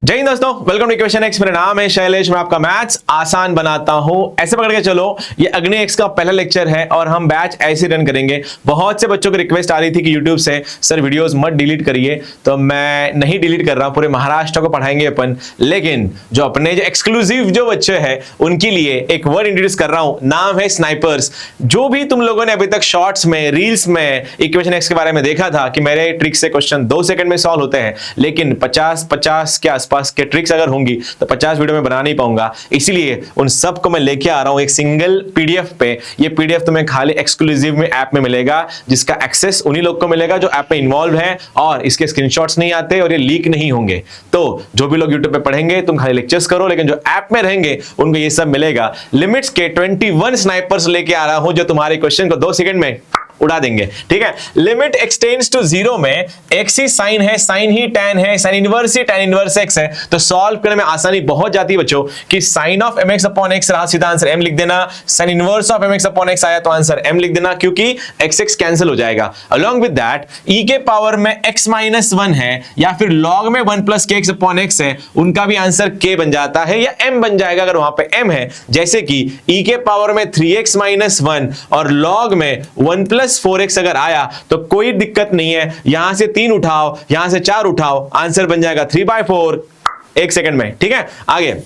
जय हिंद दोस्तों, welcome two equation x. मेरा नाम है शैलेश, मैं आपका मैथ्स आसान बनाता हूं। ऐसे पकड़ के चलो, ये अग्नि एक्स का पहला लेक्चर है और हम बैच ऐसे रन करेंगे। बहुत से बच्चों की रिक्वेस्ट आ रही थी कि यूट्यूब से सर वीडियोस मत डिलीट करिए, तो मैं नहीं डिलीट कर रहा हूं। पूरे महाराष्ट्र को पढ़ाएंगे अपन, लेकिन जो अपने जो एक्सक्लूसिव जो बच्चे हैं उनके लिए एक वर्ड इंट्रोड्यूस कर रहा हूं, नाम है स्नाइपर्स। जो भी तुम लोगों ने अभी तक शॉर्ट्स में, रील्स में इक्वेशन एक्स के बारे में देखा था कि मेरे ट्रिक से क्वेश्चन 2 सेकंड में सॉल्व होते हैं, लेकिन 50 के आसपास के ट्रिक्स अगर होंगी तो 50 वीडियो में बना नहीं पाऊंगा। इसीलिए उन सब को मैं लेके आ रहा हूं एक सिंगल पीडीएफ पे। ये पीडीएफ तुम्हें खाली एक्सक्लूसिव में ऐप में मिलेगा, जिसका एक्सेस उन्हीं लोग को मिलेगा जो ऐप में इन्वॉल्व है, और इसके स्क्रीनशॉट्स नहीं आते और ये लीक नहीं होंगे। तो जो भी लोग यूट्यूब पे पढ़ेंगे तुम खाली लेक्चर्स करो, लेकिन जो ऐप में रहेंगे उनको ये सब मिलेगा। लिमिट्स के 21 स्नाइपर्स लेके आ रहा हूं जो तुम्हारे क्वेश्चन को 2 सेकंड में उड़ा देंगे। ठीक है, लिमिट एक्सटेंड्स टू 0 में एक्स ही साइन है, साइन ही टैन है, साइन इनवर्स ही टैन इनवर्स एक्स है, तो सॉल्व करने में आसानी बहुत जाती है बच्चों। कि sine of mx upon X रहा, सीधा आंसर m लिख देना। Sine inverse of mx upon X आया तो आंसर m लिख देना, क्योंकि x x कैंसिल हो जाएगा। अलोंग विद दैट e के पावर में x माइनस 1 है या फिर log में 1 प्लस kx अपॉन x है, उनका भी आंसर k बन जाता है या m बन जाएगा अगर वहां पे m है। जैसे कि e के पावर में 3x माइनस 1 और log में 1 प्लस 4x अगर आया तो कोई दिक्कत नहीं है, यहां से 3 उठाओ, यहां से 4 उठाओ, आंसर बन जाएगा 3/4 1 सेकंड में। ठीक है, आगे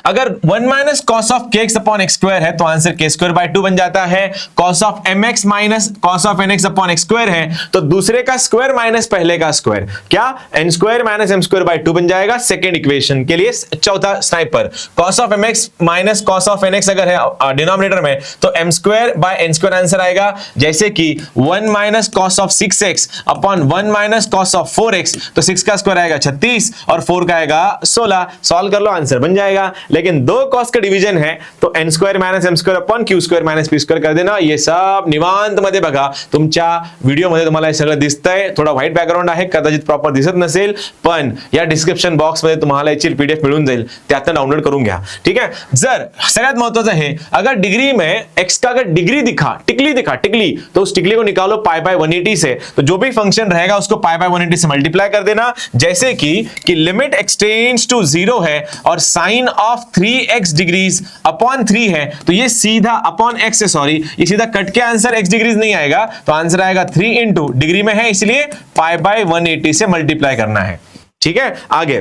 अगर 1 minus cos of kx upon x square है तो आंसर k²/2 बन जाता है। Cos of mx minus cos of nx upon x square है तो दूसरे का स्क्वायर माइनस पहले का स्क्वायर, क्या n² माइनस m²/2 बन जाएगा सेकेंड इक्वेशन के लिए। चौथा sniper, cos of mx minus cos of nx अगर है डिनोमिनेटर में तो m²/n² आंसर आएगा। जैसे कि 1 minus cos of 6x upon 1 minus cos of 4x, तो 6 का स्क्वायर आएगा 36 और 4 का आएगा 16। सॉल्व कर लो, आंसर बन जाएगा। लेकिन 2 कॉस का डिवीजन है तो n² minus m² upon q² minus p² कर देना। ये सब निवांत मध्ये बघा, तुमच्या व्हिडिओ मध्ये तुम्हाला हे सगळं दिसतंय। थोडा व्हाईट बॅकग्राऊंड आहे, कदाचित प्रॉपर दिसत नसेल, पण या डिस्क्रिप्शन बॉक्स मध्ये तुम्हाला याची पीडीएफ मिळून जाईल, त्यातनं डाउनलोड करून घ्या। ठीक है, जर सगळ्यात महत्त्वाचं है, अगर डिग्री में x का अगर डिग्री दिखा, टिकली, तो उस टिकली को निकालो π/180 से, तो जो भी फंक्शन रहेगा उसको π/180 से मल्टीप्लाई कर देना। जैसे कि लिमिट एक्सटेंड्स टू 0 है और sign of 3x degrees upon 3 है, तो ये सीधा अपॉन x है, सॉरी ये सीधा कट के आंसर x डिग्रीज नहीं आएगा, तो आंसर आएगा 3 इंटू डिग्री में है इसलिए π/180 से मल्टीप्लाई करना है। ठीक है, आगे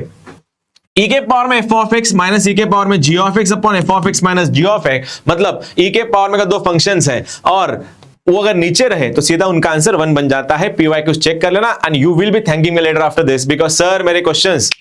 e के पावर में f of x minus e के पावर में g of x upon f of x minus g of x, मतलब e के पावर में का 2 फंक्शंस है और वो अगर नीचे रहे तो सीधा उनका आंसर 1 बन जाता है। PYQ चेक कर लेना and you will be thanking me later after this, because sir मेरे क्वेश्चंस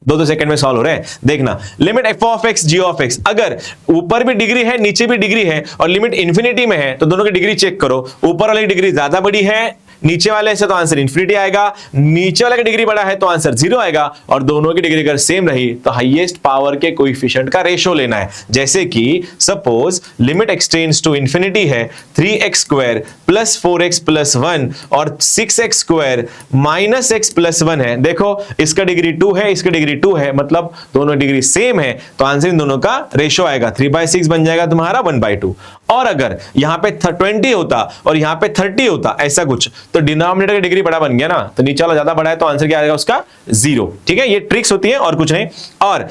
2 सेकंड में सॉल्व हो रहे हैं। देखना, limit f of x g of x, अगर ऊपर भी डिग्री है नीचे भी डिग्री है और लिमिट इंफिनिटी में है तो दोनों की डिग्री चेक करो। ऊपर वाली डिग्री ज्यादा बड़ी है नीचे वाले से तो आंसर इंफिनिटी आएगा, नीचे वाले की डिग्री बड़ा है तो आंसर 0 आएगा, और दोनों की डिग्री अगर सेम रही तो हाईएस्ट पावर के कोएफिशिएंट का रेशियो लेना है। जैसे कि suppose limit extends to infinity है 3x² प्लस 4x प्लस 1 और 6x² माइनस x प्लस 1 है। देखो इसका डिग्री 2 है, इसका डिग्री 2 है, मतलब दोनों डिग्री सेम है, तो आंसर इन दोनों का रेशियो आएगा 3/6 बन जाएगा तुम्हारा 1/2। और अगर यहां पे 20 होता और यहां पे 30 होता ऐसा कुछ, तो डिनोमिनेटर की डिग्री बड़ा बन गया ना, तो नीचे वाला ज्यादा बड़ा है तो आंसर क्या आएगा उसका 0। ठीक है, ये ट्रिक्स होती है और कुछ नहीं। और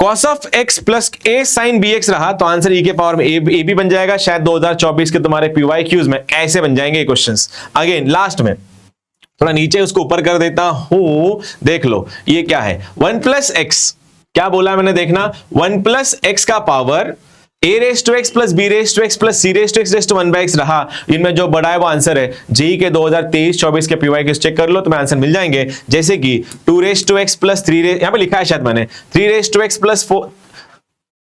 cos of x plus a sin bx रहा तो आंसर e के पावर में a भी बन जाएगा। शायद 2024 के तुम्हारे PYQs में ऐसे बन जाएंगे क्वेश्चंस। अगेन लास्ट में थोड़ा नीचे उसको ऊपर कर देता हूं, देख लो ये क्या है, 1 प्लस एक्स, क्या बोला मैंने, देखना 1 प्लस एक्स का power a raise to x plus b raise to x plus c raise to X raise to 1/x रहा। इनमें जो बड़ा है वो आंसर है। जेई के 2023-24 के PYQ चेक कर लो, तुम्हें आंसर मिल जाएंगे। जैसे कि 2 raise to x plus 3 raise, यहां पे लिखा है शायद मैंने 3 रेस टू एक्स प्लस 4,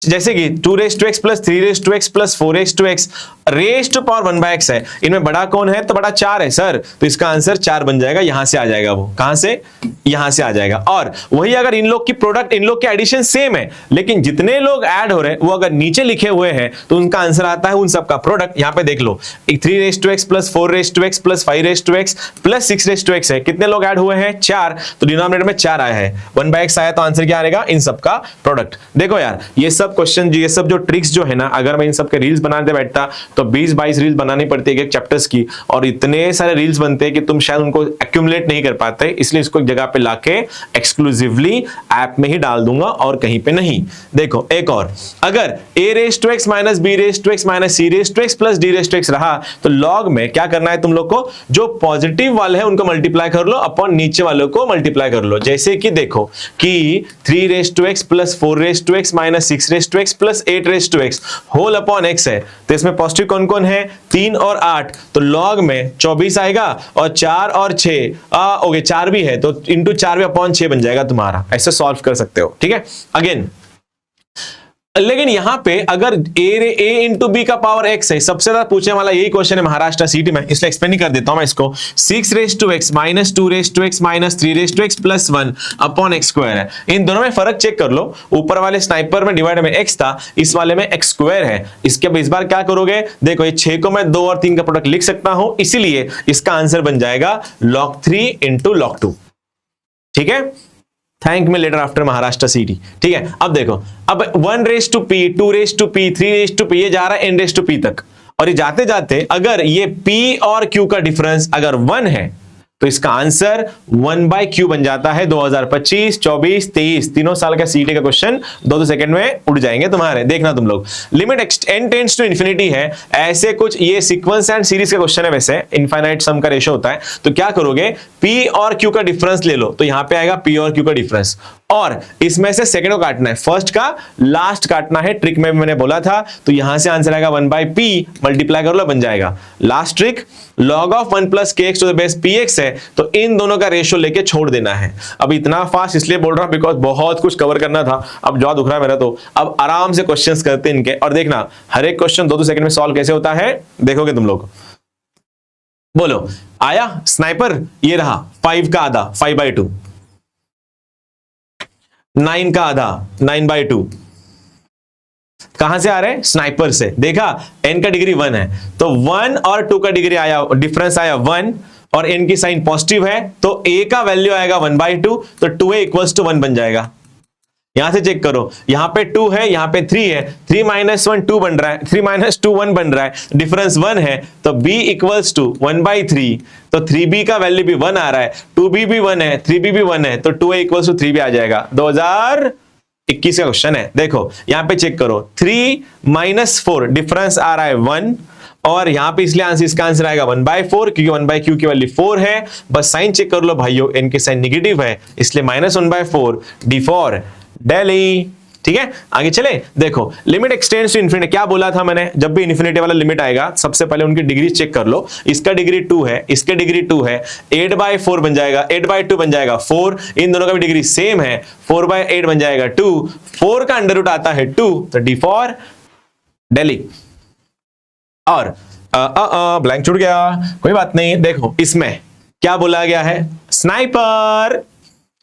जैसे कि 2 raise to x plus 3 raise to x plus 4 raise to X raise to power 1/x है। इनमें बड़ा कौन है, तो बड़ा 4 है सर, तो इसका आंसर 4 बन जाएगा। यहां से आ जाएगा, वो कहां से, यहां से आ जाएगा। और वही अगर इन लोग की प्रोडक्ट, इन लोग के एडिशन सेम है, लेकिन जितने लोग ऐड हो रहे हैं वो अगर नीचे लिखे हुए हैं तो उनका आंसर आता है उन सबका प्रोडक्ट। यहां पे देख लो 3 raise to x plus 4 raise to x plus 5 raise to x plus 6 raise to X है। कितने लोग ऐड हुए हैं, 4, तो डिनोमिनेटर में 4 आया है, 1/x आया तो आंसर क्या आएगा, इन सबका प्रोडक्ट। देखो यार ये सब सब क्वेश्चन, ये सब जो ट्रिक्स जो है ना, अगर मैं इन सब के रील्स बनाते बैठता तो 20-22 रील्स बनानी पड़ती है एक चैप्टर्स की, और इतने सारे रील्स बनते हैं कि तुम शायद उनको एक्यूमुलेट नहीं कर पाते। इसलिए इसको एक जगह पे लाके एक्सक्लूसिवली ऐप में ही डाल दूंगा और कहीं पे नहीं। देखो एक और, अगर a raise to x minus B raise to x minus C raise to x plus D raise to X रहा तो लॉग में क्या करना है तुम लोग को, जो पॉजिटिव वाले हैं उनको मल्टीप्लाई कर लो अपॉन नीचे वालों को मल्टीप्लाई कर लो। जैसे कि देखो कि 3 raise to x plus 4 raise to x minus 6 raise to x plus 8 raise to x whole upon x है, तो इसमें पॉजिटिव कौन कौन है, 3 और 8, तो लॉग में 24 आएगा और 4 और 6 ओके 4 भी है तो इंटू 4 भी अपॉन 6 बन जाएगा तुम्हारा। ऐसे सॉल्व कर सकते हो, ठीक है। अगेन लेकिन यहां पे अगर a इंटू बी का पावर x है, सबसे ज्यादा पूछने वाला यही क्वेश्चन है महाराष्ट्र सीटी में, इसलिए एक्सप्लेन कर देता हूं मैं इसको। 6 raise to x minus 2 raise to x minus 3 raise to x plus 1 upon x square है। इन दोनों में फर्क चेक कर लो, ऊपर वाले स्नाइपर में डिवाइड में x था, इस वाले में x स्क्वायर है। इसके अब इस बार क्या करोगे, देखो ये 6 को मैं 2 और 3 का प्रोडक्ट लिख सकता हूं, इसीलिए इसका आंसर बन जाएगा log 3 इंटू log 2, ठीक है। Thank me later after Maharashtra city, ठीक है। अब देखो, अब 1 raise to p 2 raise to p 3 raise to p ये जा रहा है n रेज टू पी तक, और ये जाते जाते अगर ये p और q का डिफरेंस अगर 1 है तो इसका आंसर 1/q बन जाता है। 2025, 24, 23 तीनों साल का सीटी का क्वेश्चन 2-2 सेकंड में उड़ जाएंगे तुम्हारे, देखना तुम लोग। Limit n tends to infinity है, ऐसे कुछ ये सीक्वेंस एंड सीरीज का क्वेश्चन है, वैसे इनफाइनाइट सम का रेशो होता है। तो क्या करोगे, p और q का डिफरेंस ले लो, तो यहां पे आएगा p और q का डिफरेंस, और इसमें से सेकंड को काटना है, फर्स्ट का लास्ट काटना है, ट्रिक में मैंने बोला था। तो यहां से आंसर आएगा 1/p, मल्टीप्लाई कर लो बन जाएगा last trick log of 1 plus kx to the base px है, तो इन दोनों का रेशियो लेके छोड़ देना है। अब इतना फास्ट इसलिए बोल रहा हूं बिकॉज बहुत कुछ कवर करना था, अब जॉ दुख रहा है मेरा, तो अब आराम से क्वेश्चंस करते हैं इनके, और देखना हर एक क्वेश्चन 2-2 सेकंड में सॉल्व कैसे होता है देखोगे तुम लोग। बोलो आया स्नाइपर, ये रहा 5 का आधा 5/2, 9 का आधा 9/2, कहां से आ रहे हैं, स्नाइपर से। देखा n का डिग्री 1 है तो 1 और 2 का डिग्री आया, डिफरेंस आया 1, और n की साइन पॉजिटिव है तो a का वैल्यू आएगा 1/2, तो 2a इक्वल्स टू 1 बन जाएगा। यहां से चेक करो, यहां पे 2 है, यहां पे 3 है, 3 माइनस 1 2 बन रहा है, 3 माइनस 2 1 बन रहा है, डिफरेंस 1 है तो b इक्वल्स टू 1/3, तो 3b का वैल्यू भी 1 आ रहा है, 2b भी 1 है, 3b भी 1 है, तो 2a इक्वल्स टू 3b आ जाएगा। 2021 का क्वेश्चन है, देखो यहां पे चेक करो, 3 माइनस 4 डिफरेंस आ रहा है 1, और यहां पे इसलिए आंसर, इसका आंसर आएगा 1/4, क्योंकि 1/q की वैल्यू 4 है। बस साइन चेक कर लो भाइयों, n की साइन नेगेटिव है इसलिए -1/4 d4 दिल्ली, ठीक है। आगे चले, देखो लिमिट एक्सटेंड्स टू इन्फिनिटी, क्या बोला था मैंने, जब भी इन्फिनिटी वाला लिमिट आएगा सबसे पहले उनकी डिग्री चेक कर लो। इसका डिग्री 2 है, इसके डिग्री 2 है, 8/4 बन जाएगा, 8/2 बन जाएगा 4, इन दोनों का भी डिग्री सेम है, 4/8 बन जाएगा 2, 4 का अंडर रूट आता है 2, तो d4 दिल्ली। और ब्लैंक छूट गया, कोई बात नहीं। देखो इसमें क्या बोला गया है, sniper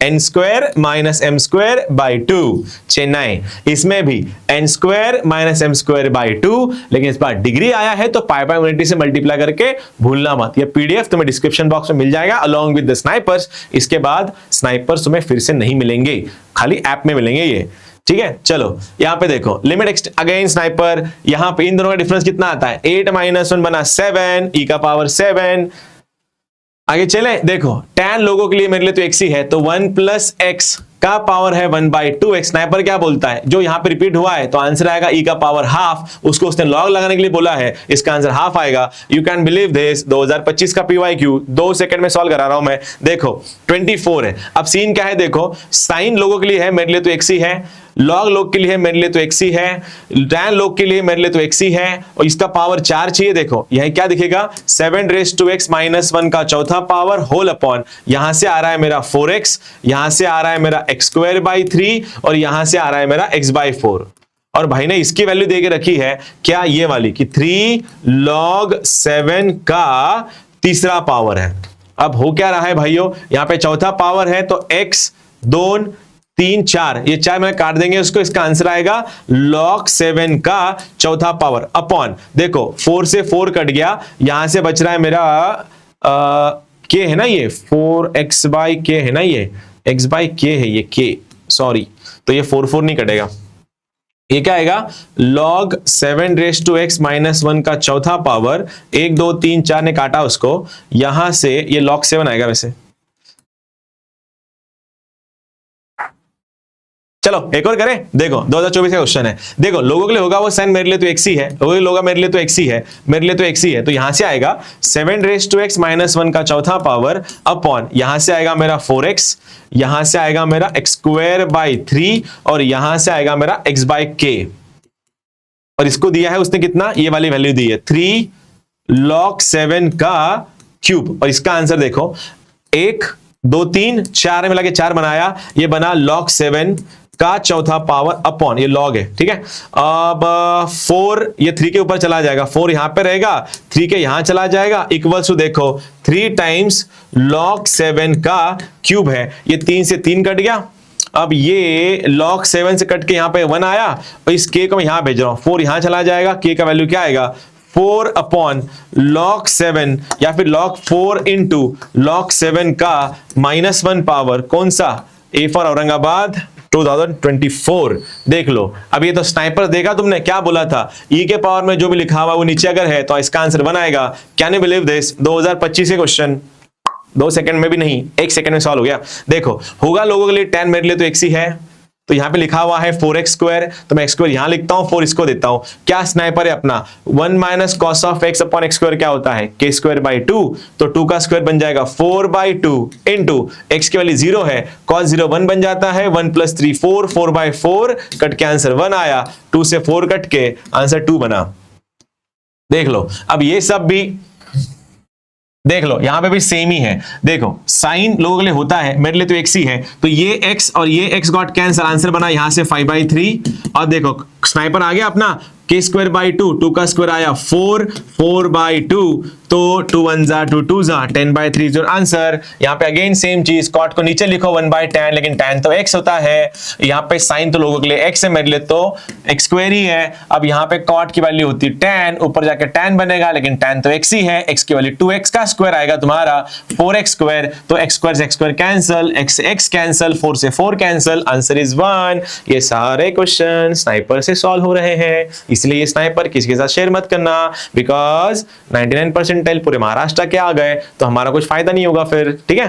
n square minus m square by 2 Chennai, इसमें भी n square minus m square by 2, लेकिन इस बार डिग्री आया है तो पाई बाई यूनिटी से मल्टीप्लाई करके भूलना मत। ये पीडीएफ तुम्हें डिस्क्रिप्शन बॉक्स में मिल जाएगा अलोंग विद द स्नाइपर्स। इसके बाद स्नाइपर्स तुम्हें फिर से नहीं मिलेंगे, खाली ऐप में मिलेंगे ये, ठीक है। चलो यहां पे देखो लिमिट अगेन स्नाइपर, यहां पे इन दोनों का डिफरेंस कितना आता है, 8 माइनस 1 बना 7 e का पावर 7। आगे चले, देखो tan लोगों के लिए मेरे लिए तो x ही है, तो 1 प्लस x का पावर है 1/2x। स्नाइपर क्या बोलता है, जो यहां पे रिपीट हुआ है तो आंसर आएगा e का पावर हाफ, उसको उसने लॉग लगाने के लिए बोला है, इसका आंसर हाफ आएगा। यू कैन बिलीव दिस, 2025 का PYQ 2 सेकंड में सॉल्व करा रहा हूं मैं। देखो 24 है, अब सीन क्या है, देखो साइन लोगों के लिए है, मेरे लिए तो x ही है, लॉग लोग के लिए मेरे लिए तो x ही है, tan लोग के लिए मेरे लिए तो x ही है, और इसका पावर 4 चाहिए। देखो यही क्या दिखेगा, 7 रेज टू x माइनस 1 का चौथा पावर होल अपॉन, यहां से आ रहा है मेरा 4x, यहां से आ रहा है मेरा x स्क्वायर बाई 3, और यहां से आ रहा है मेरा x/4। और भाई ने इसकी वैल्यू देके रखी है क्या, ये वाली कि 3 log 7 का तीसरा पावर है। अब हो क्या रहा है भाइयों, यहां पे चौथा पावर है तो x 2 3 4, ये 4 में काट देंगे उसको, इसका आंसर आएगा log 7 का चौथा पावर अपॉन, देखो 4 से 4 कट गया, यहां से बच रहा है मेरा k है ना, ये 4x/k है ना, ये x/k है, ये k सॉरी, तो ये 4 4 नहीं कटेगा, ये क्या आएगा, log 7 raise to x minus 1 का चौथा पावर, 1 2 3 4 ने काटा उसको, यहां से ये log 7 आएगा वैसे। चलो एक और करें, देखो 2024 का क्वेश्चन है, देखो लोगों के लिए होगा वो साइन, मेरे लिए तो x ही है, लोगों के लिए होगा मेरे लिए तो x ही है, मेरे लिए तो x ही है, तो यहां से आएगा 7 रेज टू x माइनस 1 का चौथा पावर अपॉन, यहां से आएगा मेरा 4x, यहां से आएगा मेरा x स्क्वायर बाई 3 और यहां से आएगा मेरा x बाई k, और इसको दिया है उसने कितना, ये वाली वैल्यू दी है 3 log 7 का क्यूब, और इसका आंसर देखो 1 2 3 4 मिला के 4 बनाया, ये बना log 7 का चौथा पावर अपॉन, ये लॉग है, ठीक है। अब 4 ये 3 के ऊपर चला जाएगा, 4 यहां पे रहेगा, 3 के यहां चला जाएगा, इक्वल्स टू देखो 3 टाइम्स log 7 का क्यूब है, ये 3 से 3 कट गया, अब ये log 7 से कट के यहां पे 1 आया, और इस k को मैं यहां भेज रहा हूं, 4 यहां चला जाएगा, k का वैल्यू क्या आएगा 4 अपॉन log 7 या फिर log 4 इंटू log 7 का -1 पावर, कौन सा, A फॉर औरंगाबाद 2024। देख लो, अब ये तो स्नाइपर देखा तुमने, क्या बोला था, ई के पावर में जो भी लिखा हुआ वो नीचे अगर है तो इसका आंसर 1 आएगा। कैन यू बिलीव दिस, 2025 के क्वेश्चन 2 सेकंड में भी नहीं, 1 सेकंड में सॉल्व हो गया। देखो होगा लोगों के लिए 10, मेरे लिए तो x ही है, तो यहां पे लिखा हुआ है 4x स्क्वायर, तो मैं x स्क्वायर यहां लिखता हूं, 4 इसको देता हूं, क्या स्नाइपर है अपना 1 minus cos of x upon x square क्या होता है k स्क्वायर बाई 2, तो 2 का स्क्वायर बन जाएगा 4 बाई 2 इंटू x की वैल्यू 0 है, cos 0 1 बन जाता है, 1 प्लस 3 4, 4 बाई 4 कट के आंसर 1 आया, 2 से 4 कट के आंसर 2 बना। देख लो, अब ये सब भी देख लो, यहां पे भी सेम ही है, देखो साइन लोगों के लिए होता है, मेरे लिए तो x ही है, तो ये x और ये x गॉट कैंसल, आंसर बना यहां से 5/3, और देखो स्नाइपर आ गया अपना k स्क्वायर बाई 2, 2 का स्क्वायर आया 4, 4 बाई 2, तो 2 1 जा 2 2 जा 10/3 जो आंसर। यहाँ पे अगेन सेम चीज, कॉट को नीचे लिखो 1/10, लेकिन tan तो x होता है, यहाँ पे साइन तो लोगों के लिए x है, मेरे लिए तो x स्क्वायर ही है। अब यहाँ पे कॉट की वैल्यू होती है tan, ऊपर जाके tan बनेगा, लेकिन tan तो x ही है, x की वैल्यू 2x का स्क्वायर आएगा तुम्हारा 4x स्क्वायर, तो x स्क्वायर कैंसल, x से x कैंसल, 4 से 4 कैंसल, आंसर इज 1। ये सारे क्वेश्चन स्नाइपर से सॉल्व हो रहे हैं, इसलिए ये स्नाइपर किसी के साथ शेयर मत करना, बिकॉज 99% पूरे महाराष्ट्र के आ गए तो हमारा कुछ फायदा नहीं होगा फिर, ठीक है।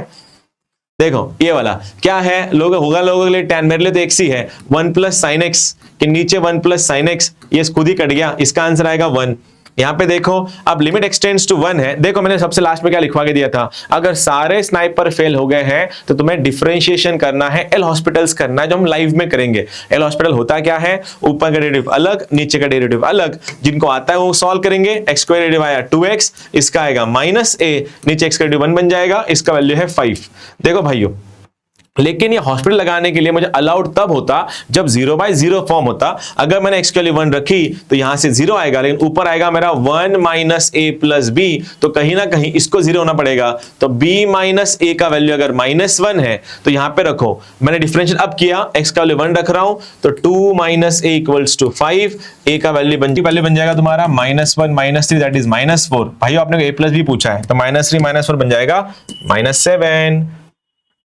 देखो ये वाला क्या है, लोगों के लिए tan, मेरे लिए तो x ही है, 1 प्लस साइन एक्स के नीचे 1 प्लस साइन एक्स, ये खुद ही कट गया, इसका आंसर आएगा 1। यहां पे देखो अब लिमिट एक्सटेंड्स टू 1 है, देखो मैंने सबसे लास्ट में क्या लिखवा के दिया था, अगर सारे स्नाइपर फेल हो गए हैं तो तुम्हें डिफरेंशिएशन करना है, एल हॉस्पिटल्स करना है, जो हम लाइव में करेंगे। एल हॉस्पिटल होता क्या है, ऊपर का डेरिवेटिव अलग, नीचे का डेरिवेटिव अलग, जिनको आता है वो सॉल्व करेंगे। x स्क्वायर डेरिवेटिव आया 2x, इसका आएगा -a, नीचे x का डेरिवेटिव 1 बन जाएगा, इसका वैल्यू है 5। देखो भाइयों, लेकिन ये हॉस्पिटल लगाने के लिए मुझे अलाउड तब होता जब 0/0 फॉर्म होता। अगर मैंने x के लिए 1 रखी तो यहां से 0 आएगा, लेकिन ऊपर आएगा मेरा 1 माइनस a प्लस b, तो कहीं ना कहीं इसको 0 होना पड़ेगा, तो b माइनस a का वैल्यू अगर -1 है तो यहां पे रखो, मैंने डिफरेंशियल अब किया, x का वैल्यू 1 रख रहा हूं, तो 2 minus a equals to 5, a का वैल्यू बन जाएगा तुम्हारा -1 -3 दैट इज -4। भाई आपने a प्लस b पूछा है, तो -3 -4 बन जाएगा -7।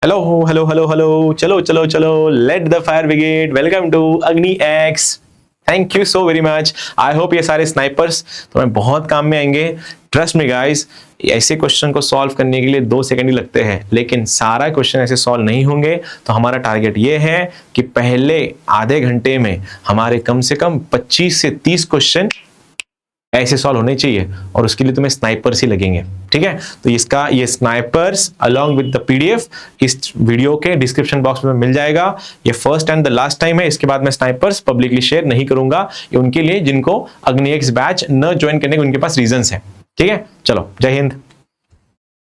हेलो हेलो हेलो हेलो, चलो चलो चलो, let the fire brigade, welcome to Agni X, thank you so very much. I hope ये सारे स्नाइपर्स तुम्हें बहुत काम में आएंगे। ट्रस्ट मी गाइस, ऐसे क्वेश्चन को सॉल्व करने के लिए 2 सेकंड ही लगते हैं, लेकिन सारा क्वेश्चन ऐसे सॉल्व नहीं होंगे। तो हमारा टारगेट ये है कि पहले आधे घंटे में हमारे कम से कम 25 से 30 क्वेश्चन ऐसे सॉल्व होने चाहिए, और उसके लिए तुम्हें स्नाइपर्स ही लगेंगे, ठीक है। तो इसका ये snipers along with the PDF इस वीडियो के डिस्क्रिप्शन बॉक्स में मिल जाएगा। ये first and the last time है, इसके बाद मैं स्नाइपर्स पब्लिकली शेयर नहीं करूंगा, ये उनके लिए जिनको अग्नि एक्स बैच न ज्वाइन करने के उनके पास रीजंस है, ठीक है। चलो, जय हिंद।